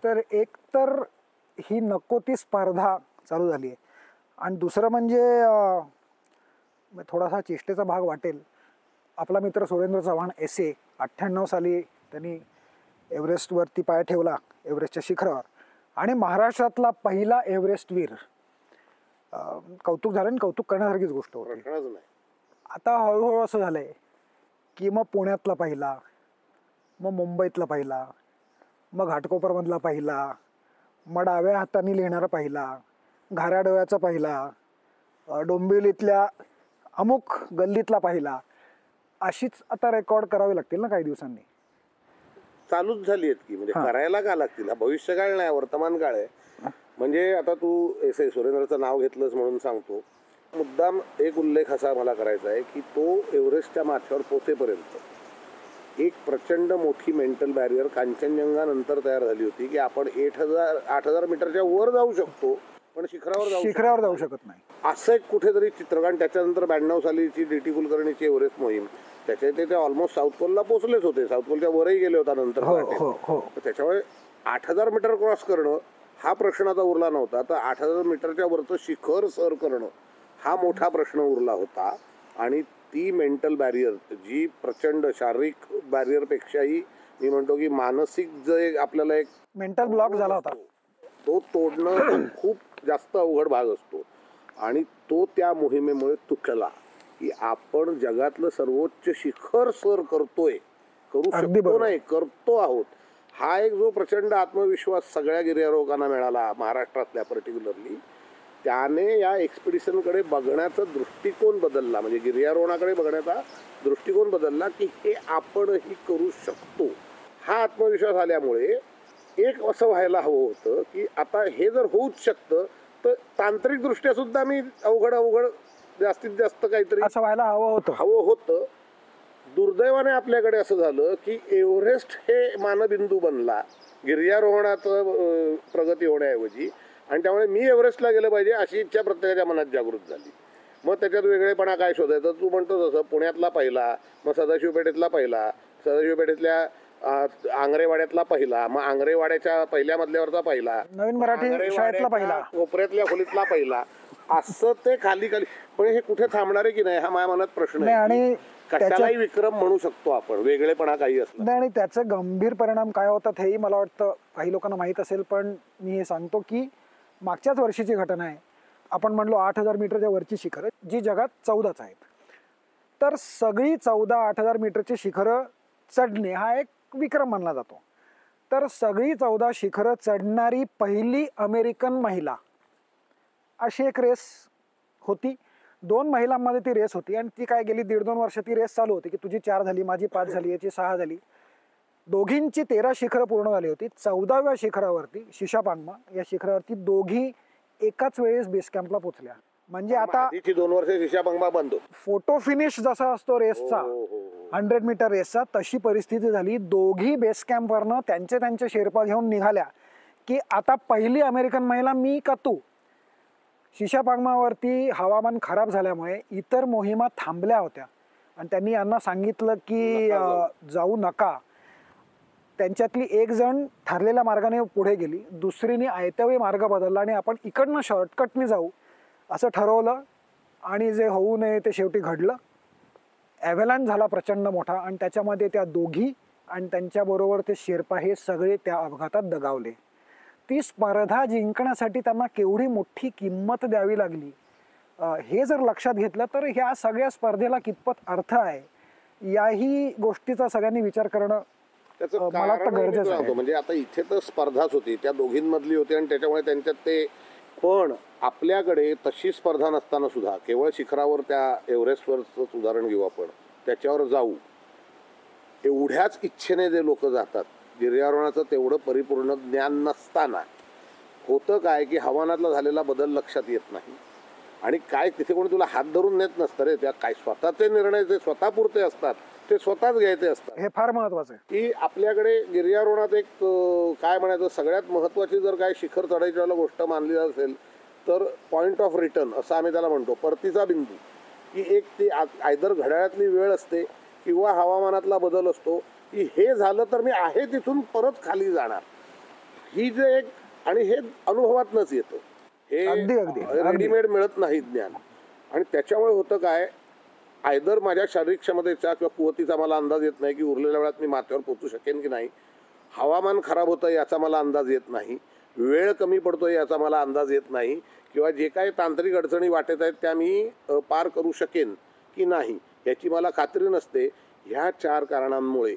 तर एक तर ही नको ती स्पर्धा चालू झाली आहे आणि दुसरं म्हणजे थोडासा चेष्टेचा भाग वाटेल, आपला मित्र सुरेंद्र चव्हाण SA 98 साली त्यांनी एव्हरेस्टवरती पाय ठेवला, एव्हरेस्टच्या शिखरावर, आणि महाराष्ट्रातला पहिला एव्हरेस्टवीर. कौतुक झालं आणि कौतुक करण्यासारखीच गोष्ट होती. आता हळूहळू असं झालंय की मग पुण्यातला पहिला, मग मुंबईतला पहिला, मग घाटकोपरमधला पहिला, मग डाव्या हाताने लिहिणारा पहिला, घाऱ्या डोळ्याचा पहिला, डोंबिवलीतल्या अमुक गल्लीतला पहिला, अशीच आता रेकॉर्ड करावी लागतील ना काही दिवसांनी. चालूच झाली आहेत की, म्हणजे करायला का लागतील? भविष्यकाळ नाही, वर्तमान काळ आहे. म्हणजे आता तू सुरेंद्रचं नाव घेतलंस म्हणून सांगतो, मुद्दाम एक उल्लेख असा मला करायचा आहे की तो एव्हरेस्टच्या माथ्यावर पोहोचेपर्यंत एक प्रचंड मोठी मेंटल बॅरियर कांचनजंगा नंतर तयार झाली होती की आपण 8,000 मीटरच्या वर जाऊ शकतो पण शिखरावर जाऊ शकत नाही, असं एक कुठेतरी चित्र. कारण त्याच्यानंतर 92 सालीची DT कुलकर्णीची एव्हरेस्ट मोहीम, त्याच्या ते ऑलमोस्ट साऊथ पोलला पोहोचलेच होते, साऊथ पोलच्या वरही गेले होता नंतर. त्याच्यामुळे 8,000 मीटर क्रॉस करणं हा प्रश्न आता उरला नव्हता. तर 8,000 मीटरच्या वरचं शिखर सर करणं हा मोठा प्रश्न उरला होता. आणि ती मेंटल बॅरियर जी प्रचंड शारीरिक बॅरियर पेक्षाही मी म्हणतो की मानसिक जे आपल्याला एक मेंटल ब्लॉक झाला होता, तो तोडणं खूप जास्त अवघड भाग असतो. आणि तो त्या मोहिमेमुळे तुटला की आपण जगातलं सर्वोच्च शिखर सर करतोय, करू शकतो नाही, करतो आहोत. हा एक जो प्रचंड आत्मविश्वास सगळ्या गिर्यारोहकांना मिळाला महाराष्ट्रातल्या पर्टिक्युलरली, त्याने या एक्सपिडिशनकडे बघण्याचा दृष्टिकोन बदलला. म्हणजे गिर्यारोहणाकडे बघण्याचा दृष्टिकोन बदलला की हे आपणही करू शकतो. हा आत्मविश्वास आल्यामुळे एक असं व्हायला हवं होतं की आता हे जर होऊच शकतं तर तांत्रिक दृष्ट्या सुद्धा मी अवघड जास्तीत जास्त काहीतरी असं व्हायला हवं होतं. दुर्दैवाने असं झालं की एव्हरेस्ट हे मानबिंदू बनला गिर्यारोहणाचं प्रगती होण्याऐवजी, आणि त्यामुळे मी एव्हरेस्टला गेलं पाहिजे अशी इच्छा प्रत्येकाच्या मनात जागृत झाली. मग त्याच्यात वेगळेपणा काय शोधायचं? तू म्हणतो तसं पुण्यातला पहिला, मग सदाशिवपेठेतला पहिला, सदाशिवपेठेतल्या आंग्रेवाड्यातला पहिला, मग आंग्रेवाड्याच्या पहिल्या मधल्यावरचा पहिला, नवीन मराठी शाळेतला पहिला, कोपऱ्यातल्या खोलीतला पहिला, असं ते खाली पण हे कुठे थांबणार आहे की नाही हा माझ्या मनात प्रश्न आहे. आणि कशालाही विक्रम म्हणू शकतो आपण, वेगळेपणा काही असला नाही. आणि त्याचे गंभीर परिणाम काय होतात हेही मला वाटतं काही लोकांना माहीत असेल, पण मी हे सांगतो की मागच्याच वर्षीची घटना आहे. आपण म्हणलो 8,000 मीटरच्या वरची शिखरं जी जगात 14च आहेत, तर सगळी 8,000 मीटरची शिखरं चढणे हा एक विक्रम मानला जातो. तर सगळी 14 शिखरं चढणारी पहिली अमेरिकन महिला अशी एक रेस होती. 2 महिलांमध्ये ती रेस होती आणि ती काय गेली 1.5-2 वर्ष ती रेस चालू होती की तुझी 4 झाली, माझी 5 झाली, याची 6 झाली. दोघींची 13 शिखरं पूर्ण झाली होती. 14व्या शिखरावरती शिशापांगमा या शिखरावरती दोघी एकाच वेळेस बेस कॅम्पला पोहोचल्या. म्हणजे आता 2 वर्ष शिशापांगमा बंद, फोटो फिनिश जसा असतो रेसचा 100 मीटर रेसचा, तशी परिस्थिती झाली. दोघी बेस कॅम्पवरनं त्यांचे शेर्पा घेऊन निघाल्या की आता पहिली अमेरिकन महिला मी का तू. शिशापांगमावरती हवामान खराब झाल्यामुळे इतर मोहिमा थांबल्या होत्या आणि त्यांनी यांना सांगितलं की जाऊ नका. त्यांच्यातली एक जण ठरलेल्या मार्गाने पुढे गेली, दुसरीने आयत्यावेळी मार्ग बदलला आणि आपण इकडनं शॉर्टकटने जाऊ असं ठरवलं. आणि जे होऊ नये ते शेवटी घडलं. ॲव्हलांच झाला प्रचंड मोठा आणि त्याच्यामध्ये त्या दोघी आणि त्यांच्याबरोबर ते शेर्पा हे सगळे त्या अपघातात दगावले. ती स्पर्धा जिंकण्यासाठी त्यांना केवढी मोठी किंमत द्यावी लागली हे जर लक्षात घेतलं तर ह्या सगळ्या स्पर्धेला कितपत अर्थ आहे याही गोष्टीचा सगळ्यांनी विचार करणं मला वाटतं गरजेचं आहे. म्हणजे आता इथे तर स्पर्धाच होती, त्या दोघींमधली होती आणि त्याच्यामुळे त्यांच्यात ते, पण आपल्याकडे तशी स्पर्धा नसताना सुद्धा केवळ शिखरावर त्या एव्हरेस्टवरच उदाहरण घेऊ आपण, त्याच्यावर जाऊ एवढ्याच इच्छेने जे लोक जातात, गिर्यारोहणाचं तेवढं परिपूर्ण ज्ञान नसताना होतं काय की हवामानातला झालेला बदल लक्षात येत नाही. आणि काय तिथे कोणी तुला हात धरून नेत नसतं रे, त्या काय स्वतःचे निर्णय जे स्वतःपुरते असतात ते स्वतःच घ्यायचे असतात. हे फार महत्वाचं आहे की आपल्याकडे गिर्यारोहणात एक काय म्हणायचं सगळ्यात महत्वाची जर काय शिखर चढायची गोष्ट मानली असेल तर पॉइंट ऑफ रिटर्न असं आम्ही त्याला म्हणतो, परतीचा बिंदू. की एक ती आयदर घड्याळातली वेळ असते किंवा हवामानातला बदल असतो की हे झालं तर मी आहे तिथून परत खाली जाणार. ही जे एक, आणि हे अनुभवातनच येतं, अगदी, अगदी, हे अगदी. रेडीमेड मिळत नाही ज्ञान. आणि त्याच्यामुळे होतं काय, आयदर माझ्या शारीरिक क्षमतेचा किंवा कुवतीचा मला अंदाज येत नाही की उरलेल्या वेळात मी माथ्यावर पोहोचू शकेन की नाही, हवामान खराब होतं याचा मला अंदाज येत नाही, वेळ कमी पडतोय याचा मला अंदाज येत नाही, किंवा जे काही तांत्रिक अडचणी वाटेत आहेत त्या मी पार करू शकेन की नाही याची मला खात्री नसते. ह्या 4 कारणांमुळे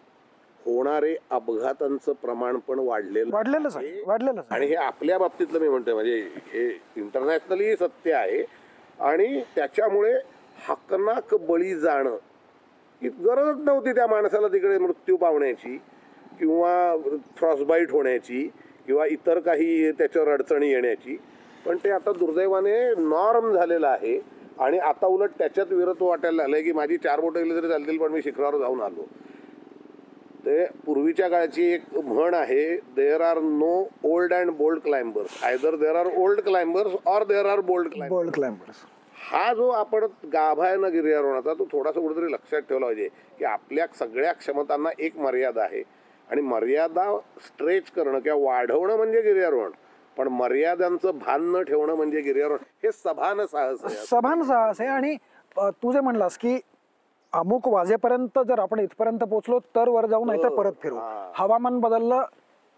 होणारे अपघातांचं प्रमाण पण वाढलेलंच आहे. आणि हे आपल्या बाबतीतलं मी म्हणतोय, म्हणजे हे इंटरनॅशनली सत्य आहे. आणि त्याच्यामुळे हकनाक बळी जाणं ही गरज नव्हती त्या माणसाला तिकडे मृत्यू पावण्याची किंवा फ्रॉस्टबाईट होण्याची किंवा इतर काही त्याच्यावर अडचणी येण्याची. पण ते आता दुर्दैवाने नॉर्म झालेलं आहे. आणि आता उलट त्याच्यात विरत्व वाटायला लागलंय की माझी 4 बोटं गेली तरी चालतील पण मी शिखरावर जाऊन आलो. ते पूर्वीच्या काळची एक म्हण आहे, there are no old and bold climbers, either there are old climbers or there are bold climbers. हा जो आपण गाभा आहे ना गिर्यारोहणाचा, तो थोडासा कुठेतरी लक्षात ठेवला पाहिजे की आपल्या सगळ्या क्षमतांना एक मर्यादा आहे. आणि मर्यादा स्ट्रेच करणं किंवा वाढवणं म्हणजे गिर्यारोहण, पण मर्यादांचं भान न ठेवणं म्हणजे गिर्यारोहण. हे सभान साहस आहे. आणि तू जे म्हणलास की अमुक वाजेपर्यंत जर आपण इथपर्यंत पोहोचलो तर वर जाऊ, नाही तर परत फिरू. हवामान बदललं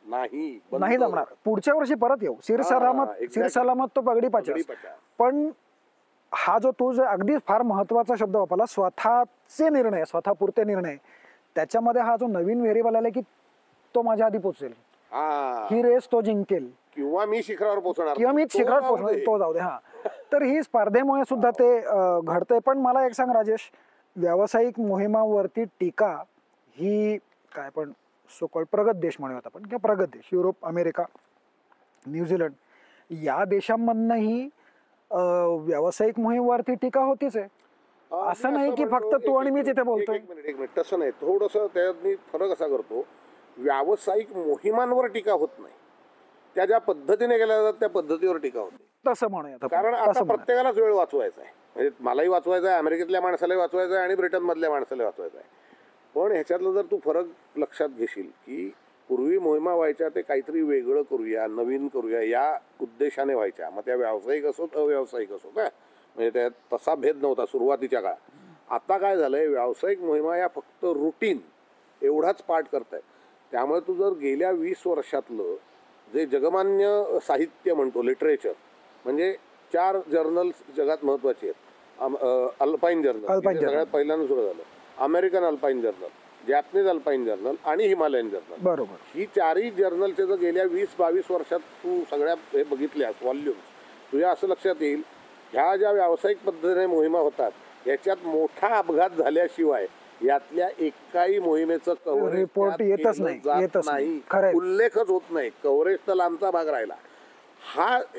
नाही जमणार, पुढच्या वर्षी परत येऊ, सिरसलामत तो पगडी पाचास. पण हा जो तू जे अगदी फार महत्वाचा शब्द वापरला, स्वतःचे निर्णय, स्वतःपुरते निर्णय, त्याच्यामध्ये हा जो नवीन व्हेरिएबल आला की तो माझ्या आधी पोहोचेल, ही रेस तो जिंकेल, किंवा मी शिखरावर पोहोचणार किंवा मी शिखरावर पोहोचणार, तो जाऊ दे. हा, तर ही स्पर्धेमुळे सुद्धा ते घडतंय. पण मला एक सांग राजेश, व्यावसायिक मोहिमावरती टीका ही काय पण सोकॉल्ड प्रगत देश म्हणूयात आपण, किंवा प्रगत देश, युरोप, अमेरिका, न्यूझीलंड या देशांमधनंही व्यावसायिक मोहिमेवरती टीका होतीच आहे. असं नाही की फक्त तू आणि मीच इथे बोलतोय. एक मिनिट, तसं नाही. थोडंसं त्यात मी फरक असा करतो, व्यावसायिक मोहिमांवर टीका होत नाही, त्या ज्या पद्धतीने केल्या जातात त्या पद्धतीवर टीका होते, तसं म्हणूयात. कारण आता प्रत्येकालाच वेळ वाचवायचा आहे. म्हणजे मलाही वाचवायचा आहे, अमेरिकेतल्या माणसालाही वाचवायचा आहे आणि ब्रिटनमधल्या माणसालाही वाचवायचा आहे. पण ह्याच्यातलं जर तू फरक लक्षात घेशील की पूर्वी मोहिमा व्हायच्या ते काहीतरी वेगळं करूया, नवीन करूया या उद्देशाने व्हायच्या. मग त्या व्यावसायिक असोत अव्यावसायिक असोत, म्हणजे त्यात तसा भेद नव्हता सुरुवातीच्या काळात. आता काय झालंय, व्यावसायिक मोहिमा या फक्त रुटीन एवढाच पाठ करतायत. त्यामुळे तू जर गेल्या 20 वर्षातलं जे जगमान्य साहित्य म्हणतो, लिटरेचर, म्हणजे 4 जर्नल्स जगात महत्वाची आहेत. अल्पाईन जर्नल सगळ्यात पहिल्यांदा सुरू झालं, American alpine journal, Japanese alpine journal आणि हिमालयन जर्नल. बरोबर. ही 4ही जर्नलचे जर गेल्या 20-22 वर्षात तू सगळ्या हे बघितल्यास व्हॉल्यूम्स, तुझ्या असं लक्षात येईल, ह्या ज्या व्यावसायिक पद्धतीने मोहिमा होतात याच्यात मोठा अपघात झाल्याशिवाय यातल्या एकाही मोहिमेचं कव्हरेज रिपोर्ट येतच नाही, उल्लेखच होत नाही. कव्हरेज तर लांबचा भाग राहिला.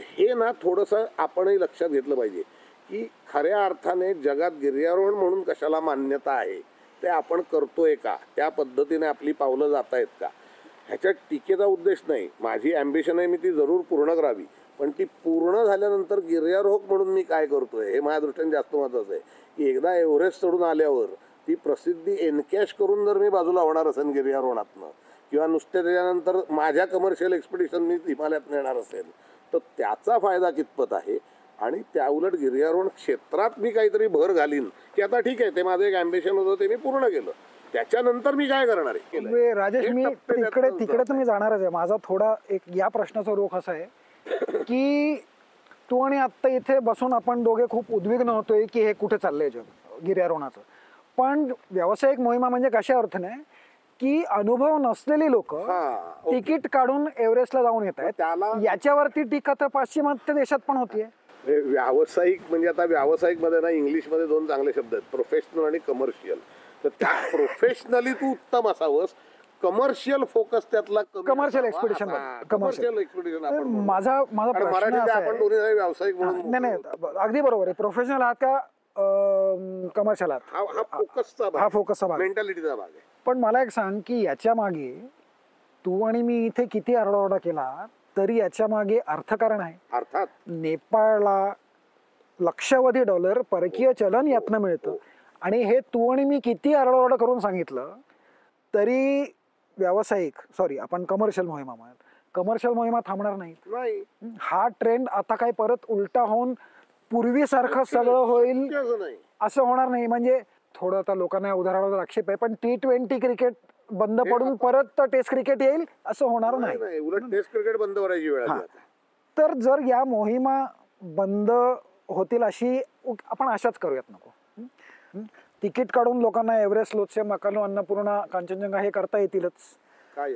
हे ना थोडंसं आपणही लक्षात घेतलं पाहिजे की खऱ्या अर्थाने जगात गिर्यारोहण म्हणून कशाला मान्यता आहे, ते आपण करतोय का, त्या पद्धतीने आपली पावलं जात आहेत का, ह्याच्यात टीकेचा उद्देश नाही. माझी ॲम्बिशन आहे, मी ती जरूर पूर्ण करावी, पण ती पूर्ण झाल्यानंतर गिर्यारोहक म्हणून मी काय करतोय हे माझ्या दृष्टीने जास्त महत्त्वाचं आहे. की एकदा एव्हरेस्ट चढून आल्यावर ती प्रसिद्धी एनकॅश करून जर मी बाजूला होणार असेल गिर्यारोहणातनं, किंवा नुसते त्याच्यानंतर माझ्या कमर्शियल एक्सपिडिशन मी हिमालयात नेणार असेल, तर त्याचा फायदा कितपत आहे. आणि त्या उलट गिर्यारोहण क्षेत्रात मी काहीतरी भर घालीन की आता ठीक आहे, ते माझं एक ॲम्बिशन होतं, ते मी पूर्ण केलं, त्याच्यानंतर मी काय करणार आहे. राजेश, मी तिकडे तर मी जाणारच आहे. माझा थोडा एक या प्रश्नाचा रोख असा आहे की तू आणि आत्ता इथे बसून आपण दोघे खूप उद्विग्न होतोय की हे कुठे चाललंय जग गिर्यारोहणाचं. पण व्यावसायिक मोहिमा म्हणजे कशा अर्थाने की अनुभव नसलेली लोक तिकीट काढून एव्हरेस्टला जाऊन येत आहेत, याच्यावरती टीका तर पाश्चिमात्य देशात पण होतीये. व्यावसायिक म्हणजे आता व्यावसायिक मध्ये ना इंग्लिशमध्ये 2 चांगले शब्द आहेत, प्रोफेशनल आणि कमर्शियल. तर त्या प्रोफेशनली तू उत्तम असावंस, कमर्शियल फोकस त्यातला कमर्शियल एक्सपिडिशन माझा प्रश्न असा आहे, व्यावसायिक म्हणून नाही अगदी बरोबर आहे, प्रोफेशनल आहात का कमर्शियल आहात, हा फोकसचा भाग, मेंटॅलिटीचा भाग आहे. पण मला एक सांग की याच्या मागे तू आणि मी इथे किती आरडाओरडा केला तरी याच्या मागे अर्थकारण आहे. अर्थात नेपाळला लक्षावधी डॉलर परकीय चलन यातनं मिळतं, आणि हे तू आणि मी किती आरडाओरडा करून सांगितलं तरी आपण कमर्शियल मोहिमा म्हणत कमर्शियल मोहिमा थांबणार नाहीत. नाही, हा ट्रेंड आता काय परत उलटा होऊन पूर्वीसारखं सगळं होईल असं नाही. असं होणार नाही. म्हणजे थोडं आता लोकांना या उदाहरणावर आक्षेप आहे, पण T20 क्रिकेट बंद पडून परत टेस्ट क्रिकेट येईल असं होणार नाही. नाही, उलट टेस्ट क्रिकेट बंद करायची वेळ आली आता. तर जर या मोहिमा बंद होतील अशी आपण आशाच करूयात नको. तिकीट काढून लोकांना एव्हरेस्ट, लोत्से, मकालू, अन्नपूर्णा, कांचनजंगा हे करता येतीलच. काय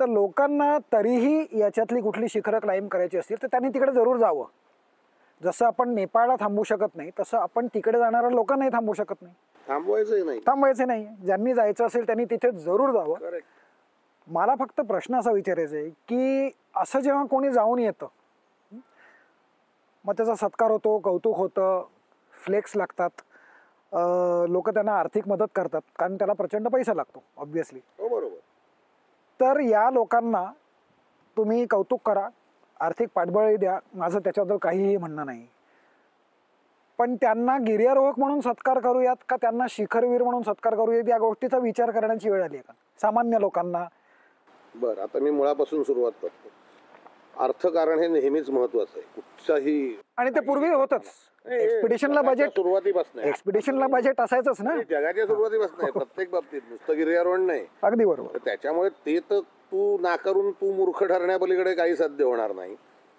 तर लोकांना तरीही याच्यातली कुठली शिखरं क्लाइंब करायची असतील तर त्यांनी तिकडे जरूर जावं. जसं आपण नेपाळला थांबू शकत नाही तसं आपण तिकडे जाणाऱ्या लोकांनाही थांबू शकत नाही, थांबवायचे नाही. ज्यांनी जायचं असेल त्यांनी तिथे जरूर जावं. करेक्ट. मला फक्त प्रश्न असा विचारायचा आहे की असं जेव्हा कोणी जाऊन येतं मग त्याचा सत्कार होतो, कौतुक होतं, फ्लेक्स लागतात, लोक त्यांना आर्थिक मदत करतात कारण त्याला प्रचंड पैसा लागतो ऑब्व्हियसली. हो, बरोबर. तर या लोकांना तुम्ही कौतुक करा, आर्थिक पाठबळही द्या, माझं त्याच्याबद्दल काहीही म्हणणं नाही. पण त्यांना गिर्यारोहक म्हणून सत्कार करूयात का त्यांना शिखरवीर म्हणून सत्कार करूयात या गोष्टीचा विचार करण्याची वेळ आली आहे का सामान्य लोकांना? बरं, आता मी मुळापासून सुरुवात करतो. अर्थकारण हे नेहमीच महत्वाचं आहे कुठचाही, आणि ते पूर्वी होतच. एक्सपिडिशनला बजेट, सुरुवातीपासून एक्सपिडिशनला बजेट असायचंच ना, जगाच्या सुरुवातीपासून नाही, प्रत्येक बाबतीत नुसतं गिर्यारोहण नाही. अगदी बरोबर. त्याच्यामुळे ते तर तू नाकारून तू मूर्ख ठरण्यापलीकडे काही साध्य होणार नाही,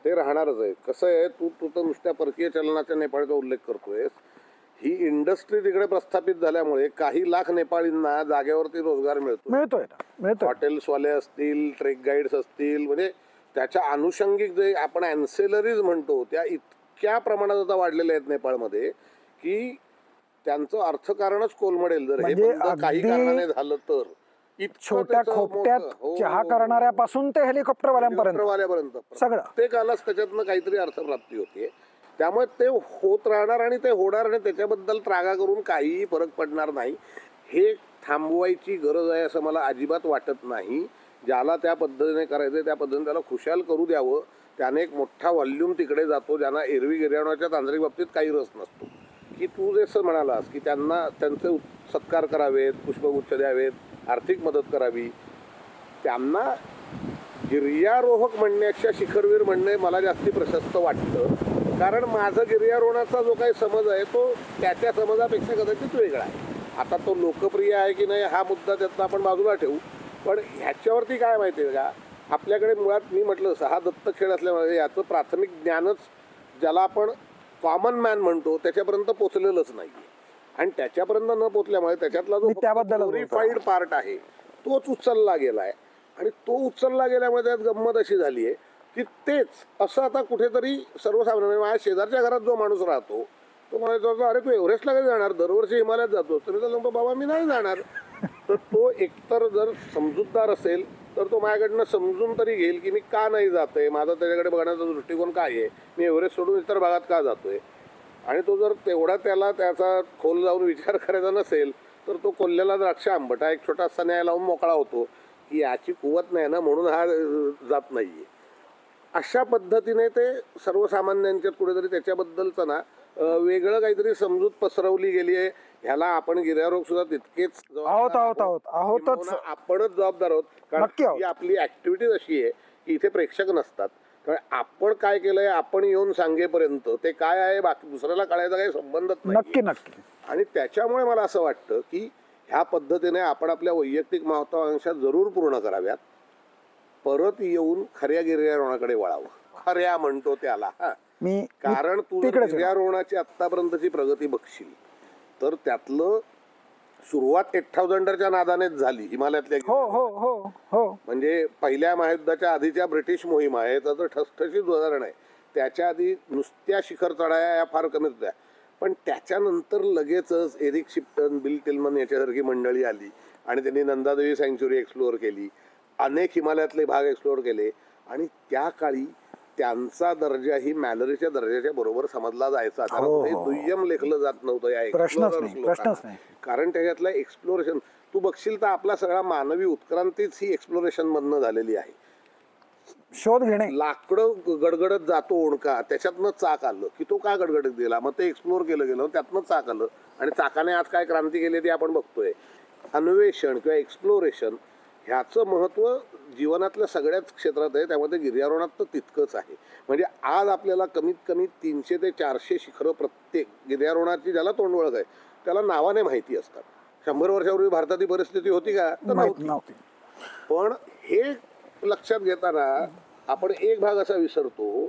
ते राहणारच आहे. कसं आहे, तू तर नुसत्या परकीय चलनाच्या नेपाळचा उल्लेख करतोयस. ही इंडस्ट्री तिकडे प्रस्थापित झाल्यामुळे काही लाख नेपाळींना जागेवरती रोजगार मिळतोय. हॉटेल्सवाले असतील, ट्रेक गाईड्स असतील, म्हणजे त्याच्या अनुषंगिक जे आपण ॲन्सेलरीज म्हणतो त्या इतक्या प्रमाणात आता वाढलेल्या आहेत नेपाळमध्ये की त्यांचं अर्थकारणच कोलमडेल जर हे बंद काही कारणाने झालं तर. छोट्या खोपट्यात चहा करणाऱ्यापासून ते हेलिकॉप्टरवाल्यांपर्यंत सगळं प्रत्येकालाच त्याच्यातनं काहीतरी अर्थप्राप्ती होते. त्यामुळे ते होत राहणार आणि ते होणार आणि त्याच्याबद्दल त्रागा करून काहीही फरक पडणार नाही. हे थांबवायची गरज आहे असं मला अजिबात वाटत नाही. ज्याला त्या पद्धतीने करायचं त्या पद्धतीने त्याला खुशाल करू द्यावं. त्याने एक मोठा व्हॉल्यूम तिकडे जातो ज्यांना एरवी गिर्यारोहणाच्या तांत्रिक बाबतीत काही रस नसतो. की तू जसं म्हणालास की त्यांना त्यांचे सत्कार करावेत, पुष्पगुच्छ द्यावेत, आर्थिक मदत करावी. त्यांना गिर्यारोहक म्हणण्यापेक्षा शिखरवीर म्हणणे मला जास्ती प्रशस्त वाटतं. कारण माझा गिर्यारोहणाचा जो काही समज आहे तो त्या समजापेक्षा कदाचित वेगळा आहे. आता तो लोकप्रिय आहे की नाही हा मुद्दा त्यातनं आपण बाजूला ठेवू. पण ह्याच्यावरती काय माहिती आहे का, आपल्याकडे मुळात मी म्हटलं हा दत्त खेळ असल्यामुळे याचं प्राथमिक ज्ञानच ज्याला आपण कॉमन मॅन म्हणतो त्याच्यापर्यंत पोचलेलंच नाही. आणि त्याच्यापर्यंत न पोचल्यामुळे त्याच्यातला जो ग्लोरिफाईड पार्ट आहे तोच उचलला गेलाय. आणि तो उचलला गेल्यामुळे त्यात गंमत अशी झाली आहे की तेच असं आता कुठेतरी सर्वसामान्य माझ्या शेजारच्या घरात जो माणूस राहतो तो म्हणायचा अरे तू एव्हरेस्टला काय जाणार, दरवर्षी हिमालयात जातो. तर मी त्याला म्हणतो बाबा मी नाही जाणार. तर तो एकतर जर समजूतदार असेल तर तो माझ्याकडनं समजून तरी घेईल की मी का नाही जातोय, माझा त्याच्याकडे बघण्याचा दृष्टिकोन काय आहे, मी एव्हरेस्ट सोडून इतर भागात का जातोय. आणि तो जर तेवढा त्याला त्याचा खोल जाऊन विचार करायचा नसेल तर तो कोल्ह्याला द्राक्ष आंबट हा एक छोटासा न्याय लावून मोकळा होतो की याची कुवत नाही ना म्हणून हा जात नाहीये. अशा पद्धतीने ते सर्वसामान्यांच्यात कुठेतरी त्याच्याबद्दलचं ना वेगळं काहीतरी समजूत पसरवली गेली आहे. ह्याला आपण गिर्यारोहक सुद्धा तितकेच आहोतच, आपणच जबाबदार आहोत. कारण ही आपली ऍक्टिव्हिटी अशी आहे की इथे प्रेक्षक नसतात. आपण काय केलंय आपण येऊन सांगेपर्यंत ते काय आहे बाकी दुसऱ्याला कळायचा काही संबंधच नाही. नक्की. आणि त्याच्यामुळे मला असं वाटतं की ह्या पद्धतीने आपण आपल्या वैयक्तिक महत्वाकांक्षा जरूर पूर्ण कराव्यात. परत येऊन खऱ्या गिर्यारोहणाकडे वळावं. खऱ्या म्हणतो त्याला कारण तू गिर्यारोहणाची आतापर्यंतची प्रगती बघशील तर त्यातलं सुरुवात 8000च्या नादानेच झाली हिमालयातल्या. म्हणजे पहिल्या महायुद्धाच्या आधीच्या ब्रिटिश मोहीम आहे त्याचं ठसठशीत उदाहरण आहे. त्याच्या आधी नुसत्या शिखर चढाया या फार कमीच होत्या. पण त्याच्यानंतर लगेचच एरिक शिप्टन, बिल टिलमन याच्यासारखी मंडळी आली आणि त्यांनी नंदादेवी सँच्युरी एक्सप्लोअर केली, अनेक हिमालयातले भाग एक्सप्लोअर केले. आणि त्या काळी त्यांचा दर्जा ही मॅलरीच्या दर्जाच्या बरोबर समजला जायचा. दुय्यम लेखलं जात नव्हतं या एक्सप्लोरर्स. कारण त्याच्यातलं एक्सप्लोरेशन तू बघशील तर आपला सगळा मानवी उत्क्रांतीच ही एक्सप्लोरेशन मधनं झालेली आहे. शोध घेणे, लाकडं गडगडत जातो ओणका त्याच्यातनं चाक आलं की तो का गडगडत गेला, मग ते एक्सप्लोर केलं गेलं त्यातनं चाक आलं आणि चाकाने आज काय क्रांती केली ती आपण बघतोय. अन्वेषण किंवा एक्सप्लोरेशन ह्याचं महत्व जीवनातल्या सगळ्याच क्षेत्रात आहे, त्यामध्ये गिर्यारोहणात तर तितकंच आहे. म्हणजे आज आपल्याला कमीत कमी 300 ते 400 शिखरं प्रत्येक गिर्यारोहणाची ज्याला तोंडवळख आहे त्याला नावाने माहिती असतात. 100 वर्षापूर्वी भारतात ही परिस्थिती होती का? तर नव्हती. पण हे लक्षात घेताना आपण एक भाग असा विसरतो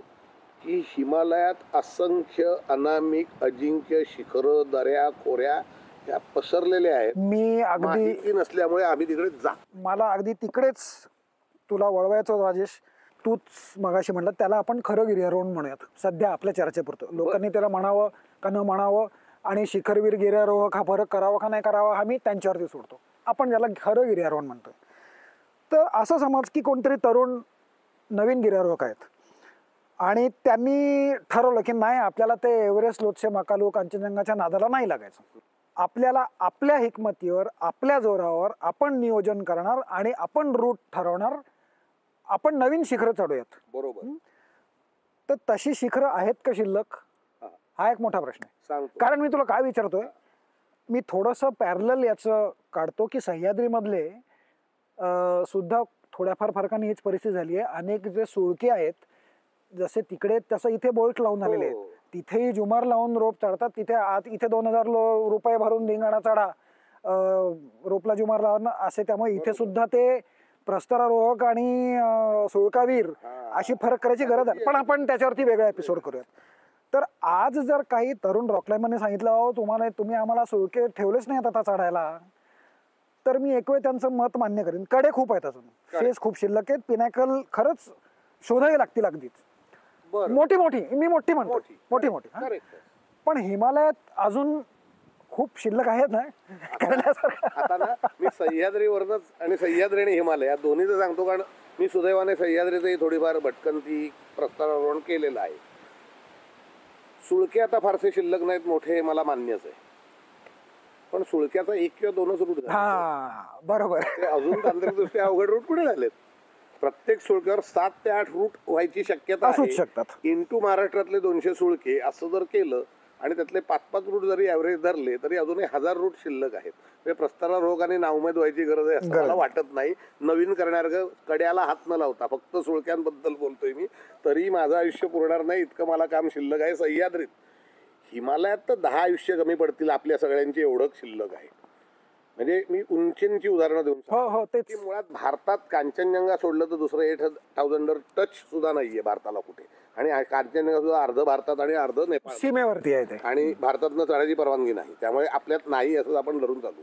की हिमालयात असंख्य अनामिक अजिंक्य शिखरं, दऱ्या, खोऱ्या ह्या पसरलेल्या आहेत. मी अगदी माहिती नसल्यामुळे आम्ही तिकडे मला अगदी तिकडेच तुला वळवायचं होतं राजेश. तूच मगाशी म्हणलं त्याला आपण खरं गिर्यारोहण म्हणूयात सध्या आपल्या चर्चेपुरतं. लोकांनी त्याला म्हणावं का न म्हणावं आणि शिखरवीर गिर्यारोहक हा फरक करावा का नाही करावा हा मी त्यांच्यावरती सोडतो. आपण ज्याला खरं गिर्यारोहण म्हणतो. तर असं समज की कोणतरी तरुण नवीन गिर्यारोहक आहेत आणि त्यांनी ठरवलं की नाही आपल्याला ते एव्हरेस्ट, लोटसे, मकालू, कांचनजंगाच्या नादाला नाही लागायचं. आपल्याला आपल्या हिकमतीवर, आपल्या जोरावर आपण नियोजन करणार आणि आपण रूट ठरवणार, आपण नवीन शिखरं चढूयात. बरोबर. तर तशी शिखरं आहेत का शिल्लक? हा एक मोठा प्रश्न आहे. कारण मी तुला काय विचारतोय, मी थोडंसं पॅरलल याचं काढतो की सह्याद्रीमधले सुद्धा थोड्याफार फरकाने हीच परिस्थिती झाली आहे. अनेक जे सुळके आहेत जसे तिकडे तसं इथे बोल्ट लावून आलेले आहेत. तिथेही जुमार लावून रोप चढतात. तिथे इथे 2000 रुपये भरून धिंगाणा चढा, रोपला जुमार लावणं असे. त्यामुळे इथे सुद्धा ते प्रस्तरारोहक आणि सुळकावीर अशी फरक करायची गरज आहे. पण आपण त्याच्यावरती वेगळा एपिसोड करूयात. तर आज जर काही तरुण रॉक क्लाइंबरने सांगितलं अहो तुम्ही आम्हाला सुळके ठेवलेच नाही आता चढायला, तर मी एक वेळ त्यांचं मत मान्य करेन. कडे खूप आहेत अजून, फेस खूप शिल्लक आहेत, पिनॅकल खरंच शोधावी लागतील अगदीच मोठी मी मोठी म्हणतो मोठी. पण हिमालयात अजून खूप शिल्लक आहेत ना करण्यासारखं. आता ना मी सह्याद्रीवरच आणि सह्याद्री आणि हिमालय या दोन्हीचं सांगतो, कारण मी सुदैवाने सह्याद्रीचंही थोडीफार भटकंती प्रस्तारारोहण केलेलं आहे. सुळके आता फारसे शिल्लक नाहीत मोठे, मला मान्यच आहे. पण सुळक्याचा 1 किंवा 2च रूट बरोबर. ते अजून तांत्रिकदृष्ट्या अवघड रूट कुठे झालेत. प्रत्येक सुळक्यावर 7 ते 8 रूट व्हायची शक्यता आहे. इंटू महाराष्ट्रातले 200 सुळके असं जर केलं आणि त्यातले 5-5 रूट जरी ॲव्हरेज धरले तरी अजूनही 1000 रूट शिल्लक आहेत. म्हणजे प्रस्तारारोहक आणि नावमेद व्हायची गरज आहे असं मला वाटत नाही. नवीन करण्यासारखं कड्याला हात न लावता फक्त सुळक्यांबद्दल बोलतोय मी, तरी माझं आयुष्य पुरणार नाही इतकं मला काम शिल्लक आहे सह्याद्रीत. हिमालयात तर 10 आयुष्य कमी पडतील आपल्या सगळ्यांची, एवढं शिल्लक आहे. म्हणजे मी उंचींची उदाहरणं देऊन की मुळात भारतात कांचनजंगा सोडलं तर दुसरं 8000 टच सुद्धा नाहीये भारताला कुठे. आणि कांचनजंगा सुद्धा अर्ध भारतात आणि अर्ध नेपाळ सीमेवरती आहे आणि भारतातनं चढायची परवानगी नाही, त्यामुळे आपल्यात नाही असं आपण धरून चालू.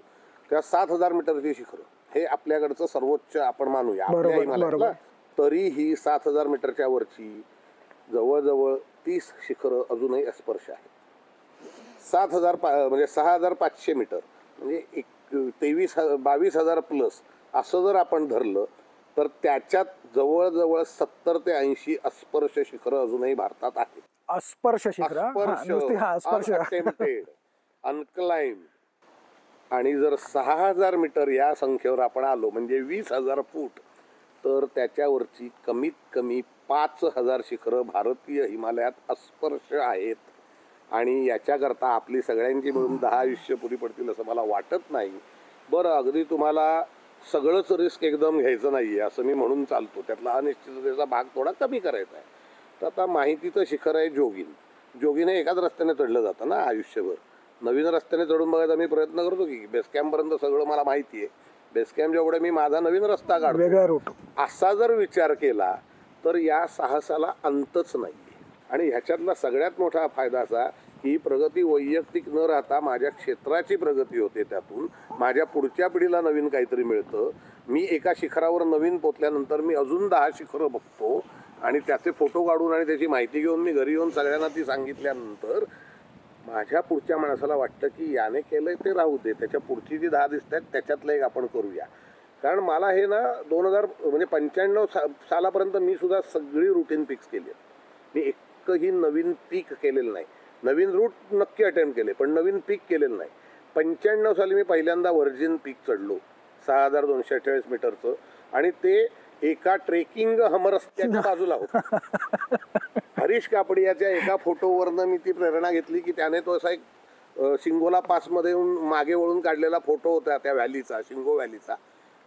तेव्हा 7000 मीटरची शिखरं हे आपल्याकडचं सर्वोच्च आपण मानूया आपल्या हिमालयातला. तरीही 7000 मीटरच्या वरची जवळजवळ 30 शिखरं अजूनही अस्पर्श आहेत. म्हणजे 6500 मीटर म्हणजे 22,000 प्लस असं जर आपण धरलं तर त्याच्यात जवळजवळ 70 ते 80 अस्पर्श शिखरं अजूनही भारतात आहेत. अस्पर्श अनक्लाइम्ड. आणि जर 6000 मीटर या संख्येवर आपण आलो म्हणजे 20,000 फूट, तर त्याच्यावरची कमीत कमी 5000 शिखरं भारतीय हिमालयात अस्पर्श आहेत. आणि याच्याकरता आपली सगळ्यांची मिळून 10 आयुष्य पुरी पडतील असं मला वाटत नाही. बरं, अगदी तुम्हाला सगळंच रिस्क एकदम घ्यायचं नाही आहे असं मी म्हणून चालतो, त्यातला अनिश्चिततेचा भाग थोडा कमी करायचा आहे. तर आता माहितीचं शिखर आहे जोगीन हे एकाच रस्त्याने चढलं जातं ना आयुष्यभर. नवीन रस्त्याने चढून बघायचा मी प्रयत्न करतो की बेस कॅम्पपर्यंत सगळं मला माहिती आहे, बेस कॅम्पच्या पुढे मी माझा नवीन रस्ता काढतो. असा जर विचार केला तर या साहसाला अंतच नाही. आणि ह्याच्यातला सगळ्यात मोठा फायदा असा की प्रगती वैयक्तिक न राहता माझ्या क्षेत्राची प्रगती होते, त्यातून माझ्या पुढच्या पिढीला नवीन काहीतरी मिळतं. मी एका शिखरावर नवीन पोचल्यानंतर मी अजून 10 शिखरं बघतो आणि त्याचे फोटो काढून आणि त्याची माहिती घेऊन मी घरी येऊन सगळ्यांना ती सांगितल्यानंतर माझ्या पुढच्या माणसाला वाटतं की याने केलंय ते राहू दे, त्याच्या पुढची जी 10 दिसत आहेत त्याच्यातलं एक आपण करूया. कारण मला हे ना 95 सालापर्यंत मी सुद्धा सगळी रुटीन फिक्स केली आहे. मी एकही नवीन पीक केलेलं नाही. नवीन रूट नक्की अटेम्प्ट केले पण नवीन पीक केलेलं नाही. 95 साली मी पहिल्यांदा व्हर्जिन पीक चढलो 6248 मीटरचं, आणि ते एका ट्रेकिंग हमरस्त्याच्या बाजूला होतं. हरीश कापडियाच्या एका फोटोवरनं मी ती प्रेरणा घेतली की त्याने तो असा एक शिंगोला पासमध्ये येऊन मागे वळून काढलेला फोटो होता त्या व्हॅलीचा, शिंगो व्हॅलीचा.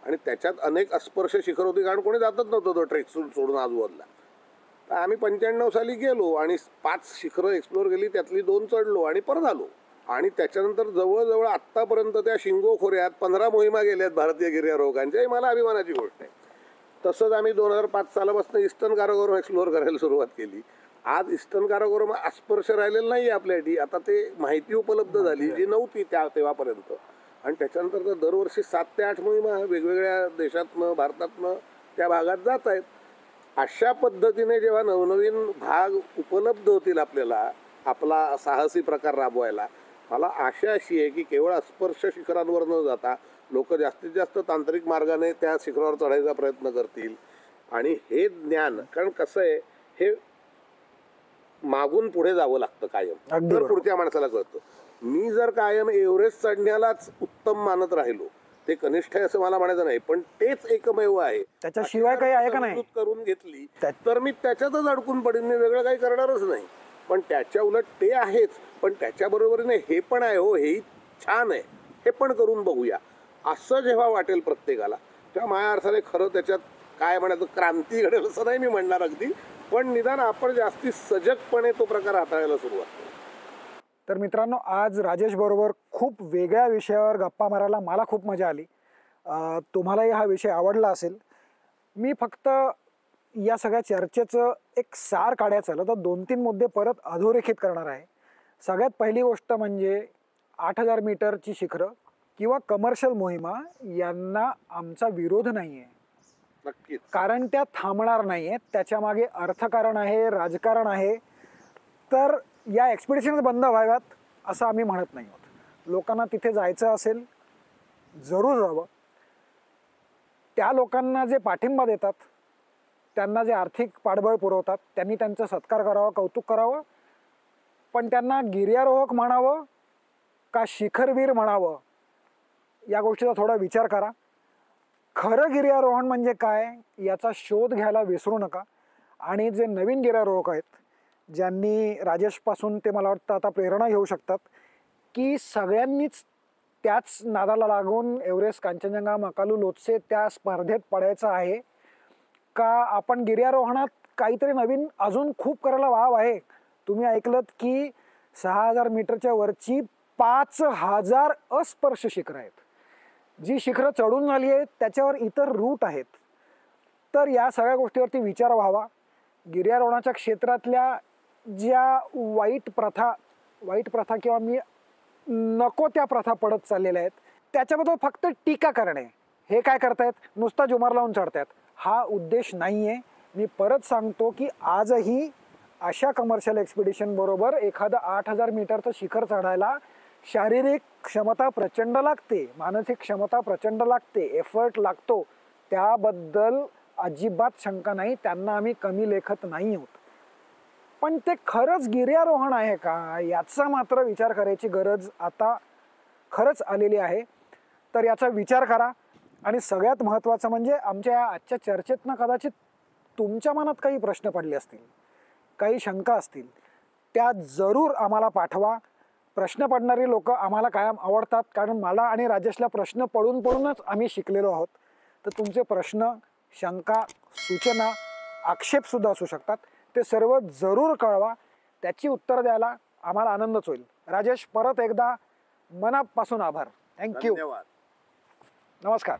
आणि त्याच्यात अनेक अस्पर्श शिखर होती, कारण कोणी जातच नव्हतं तो ट्रेक सोडून आजूबाजूला. तर आम्ही 95 साली गेलो आणि 5 शिखरं एक्सप्लोअर केली, त्यातली 2 चढलो आणि परत आलो. आणि त्याच्यानंतर जवळजवळ आत्तापर्यंत त्या शिंगो खोऱ्यात 15 मोहिमा गेल्यात भारतीय गिर्यारोहकांच्या. ही मला अभिमानाची गोष्ट आहे. तसंच आम्ही 2005 सालापासून ईस्टर्न काराकोरम एक्सप्लोअर करायला सुरुवात केली. आज ईस्टर्न काराकोरम अस्पर्श राहिलेलं नाही आपल्यासाठी. आता ते माहिती उपलब्ध झाली जी नव्हती तेव्हापर्यंत. आणि त्याच्यानंतर तर दरवर्षी 7 ते 8 मोहिमा वेगवेगळ्या देशातनं भारतातनं त्या भागात जात आहेत. अशा पद्धतीने जेव्हा नवनवीन भाग उपलब्ध होतील आपल्याला आपला साहसी प्रकार राबवायला, मला आशा अशी आहे की केवळ अस्पर्श शिखरांवर न जाता लोक जास्तीत जास्त तांत्रिक मार्गाने त्या शिखरावर चढायचा प्रयत्न करतील. आणि हे ज्ञान, कारण कसं आहे, हे मागून पुढे जावं लागतं कायम, तर पुढच्या माणसाला कळतं. मी जर कायम एव्हरेस्ट चढण्यालाच उत्तम मानत राहिलो, ते कनिष्ठ आहे असं मला म्हणायचं नाही, पण तेच एकमेव आहे, त्याच्याशिवाय काही आहे का नाही करून घेतली तर मी त्याच्यातच अडकून पडेन, मी वेगळं काही करणारच नाही. पण त्याच्या उलट ते आहेच, पण त्याच्या बरोबरीने हे पण आहे, हो हेही छान आहे, हे पण करून बघूया, असं जेव्हा वाटेल प्रत्येकाला, तेव्हा माझ्या अर्थाने खरं त्याच्यात काय म्हणायचं क्रांती घडेल असं नाही मी म्हणणार अगदी, पण निदान आपण जास्ती सजगपणे तो प्रकार हाताळायला सुरुवात करू. तर मित्रांनो, आज राजेश बरोबर खूप वेगळ्या विषयावर गप्पा मारायला मला खूप मजा आली. तुम्हालाही हा विषय आवडला असेल. मी फक्त या सगळ्या चर्चेचं एक सार काढायचं तर 2-3 मुद्दे परत अधोरेखित करणार आहे. सगळ्यात पहिली गोष्ट म्हणजे 8000 मीटरची शिखरं किंवा कमर्शियल मोहिमा यांना आमचा विरोध नाही आहे. नक्कीच. कारण त्या थांबणार नाही आहेत, त्याच्यामागे अर्थकारण आहे, राजकारण आहे. तर या एक्सपिडिशन्स बंद व्हाव्यात असं आम्ही म्हणत नाही आहोत. लोकांना तिथे जायचं असेल जरूर जावं. त्या लोकांना जे पाठिंबा देतात, त्यांना जे आर्थिक पाठबळ पुरवतात, त्यांनी त्यांचा सत्कार करावा, कौतुक करावं. पण त्यांना गिर्यारोहक म्हणावं का शिखरवीर म्हणावं या गोष्टीचा थोडा विचार करा. खरं गिर्यारोहण म्हणजे काय याचा शोध घ्यायला विसरू नका. आणि जे नवीन गिर्यारोहक आहेत, ज्यांनी राजेशपासून ते मला वाटतं आता प्रेरणा घेऊ शकतात, की सगळ्यांनीच त्याच नादाला लागून एव्हरेस्ट, कांचनजंगा, मकालू, लोत्से त्या स्पर्धेत पडायचं आहे का आपण गिर्यारोहणात काहीतरी नवीन अजून खूप करायला वाव आहे. तुम्ही ऐकलत की 6000 मीटरच्या वरची 5000 अस्पर्श शिखरं आहेत. जी शिखरं चढून झाली आहेत त्याच्यावर इतर रूट आहेत. तर या सगळ्या गोष्टीवरती विचार व्हावा. गिर्यारोहणाच्या क्षेत्रातल्या ज्या वाईट प्रथा किंवा मी नको त्या प्रथा पडत चाललेल्या आहेत त्याच्याबद्दल फक्त टीका करणे, हे काय करतायत, नुसता जुमार लावून चढतायत, हा उद्देश नाही आहे. मी परत सांगतो की आजही अशा कमर्शियल एक्सपिडिशन बरोबर एखादं 8000 मीटरचं शिखर चढायला शारीरिक क्षमता प्रचंड लागते, मानसिक क्षमता प्रचंड लागते, एफर्ट लागतो. त्याबद्दल अजिबात शंका नाही, त्यांना आम्ही कमी लेखत नाही आहोत. पण ते खरंच गिर्यारोहण आहे का याचा मात्र विचार करायची गरज आता खरंच आलेली आहे. तर याचा विचार करा. आणि सगळ्यात महत्त्वाचं म्हणजे आमच्या आजच्या चर्चेतनं कदाचित तुमच्या मनात काही प्रश्न पडले असतील, काही शंका असतील, त्या जरूर आम्हाला पाठवा. प्रश्न पडणारी लोक आम्हाला कायम आवडतात, कारण मला आणि राजेशला प्रश्न पडूनच आम्ही शिकलेलो आहोत. तर तुमचे प्रश्न, शंका, सूचना, आक्षेपसुद्धा असू शकतात, ते सर्व जरूर कळवा. त्याची उत्तर द्यायला आम्हाला आनंदच होईल. राजेश, परत एकदा मनापासून आभार. थँक्यू. धन्यवाद. नमस्कार.